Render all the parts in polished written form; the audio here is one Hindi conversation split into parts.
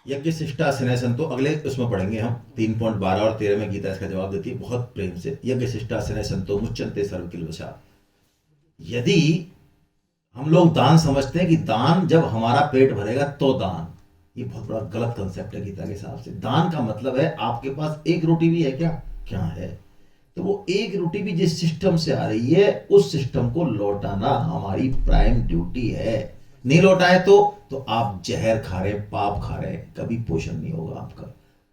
यज्ञ शिष्टा स्नेह संतो, अगले उसमें पढ़ेंगे हम 3.12 और 13 में गीता इसका जवाब देती है बहुत प्रेम से। यज्ञ शिष्टा स्नेह संतो मुच्यन्ते सर्व किल्बिषा। यदि हम लोग दान समझते हैं कि दान जब हमारा पेट भरेगा तो दान, ये बहुत बड़ा गलत कंसेप्ट है गीता के हिसाब से। दान का मतलब है आपके पास एक रोटी भी है क्या, क्या है, तो वो एक रोटी भी जिस सिस्टम से आ रही है उस सिस्टम को लौटाना हमारी प्राइम ड्यूटी है। नहीं लौटाए तो आप जहर खा रहे हैं, पाप खा रहे हैं, कभी पोषण नहीं होगा आपका।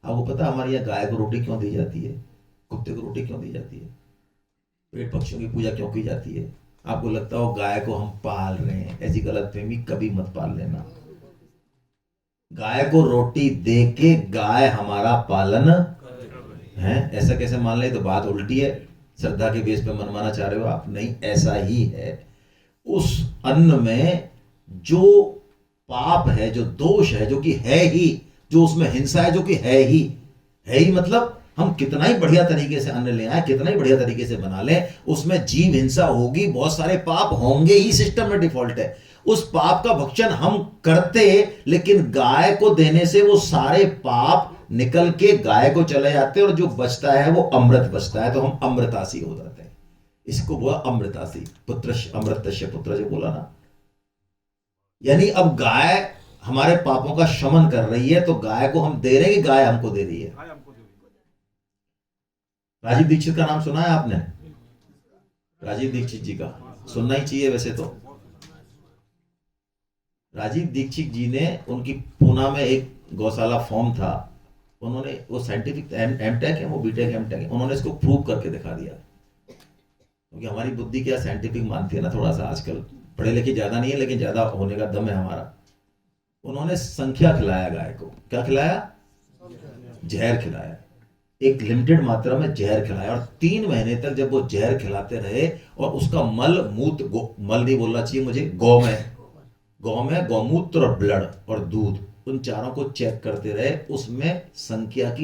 आपको पता है हमारे यहाँ गाय को रोटी क्यों दी जाती है, कुत्ते को रोटी क्यों दी जाती है, पेट पक्षियों की पूजा क्यों की जाती है? आपको लगता हो गाय को हम पाल रहे हैं, ऐसी गलतफहमी कभी मत पाल लेना। गाय को रोटी दे के गाय हमारा पालन है, ऐसा कैसे मान ले, तो बात उल्टी है। श्रद्धा के बेस पे मनवाना चाह रहे हो आप, नहीं ऐसा ही है। उस अन्न में जो पाप है, जो दोष है, जो कि है ही, जो उसमें हिंसा है, जो कि है ही मतलब हम कितना ही बढ़िया तरीके से अन्न ले आए, कितना ही बढ़िया तरीके से बना लें, उसमें जीव हिंसा होगी, बहुत सारे पाप होंगे ही, सिस्टम में डिफॉल्ट है। उस पाप का भक्षण हम करते, लेकिन गाय को देने से वो सारे पाप निकल के गाय को चले जाते हैं और जो बचता है वो अमृत बचता है, तो हम अमृतासी हो जाते हैं। इसको बोला अमृतासी, पुत्र अमृतस्य पुत्र जो बोला ना, यानी अब गाय हमारे पापों का शमन कर रही है, तो गाय को हम दे रहे हैं कि गाय हमको दे रही है? राजीव दीक्षित का नाम सुना है आपने? राजीव दीक्षित जी का सुनना ही चाहिए वैसे तो। राजीव दीक्षित जी ने, उनकी पूना में एक गौशाला फॉर्म था, उन्होंने वो साइंटिफिक एमटेक है, वो बीटेक एमटेक है, उन्होंने इसको प्रूव करके दिखा दिया। क्योंकि हमारी बुद्धि क्या साइंटिफिक मानती है ना, थोड़ा सा आजकल पढ़े लिखे ज्यादा नहीं है लेकिन ज्यादा होने का दम है हमारा। उन्होंने संख्या खिलाया गाय को, क्या खिलाया? जहर खिलाया, एक लिमिटेड मात्रा में जहर खिलाया, और 3 महीने तक जब वो जहर खिलाते रहे और उसका मल मूत्र, मल नहीं बोलना चाहिए मुझे, गौ में गौमूत्र और ब्लड और दूध, उन चारों को चेक करते रहे, उसमें संख्या की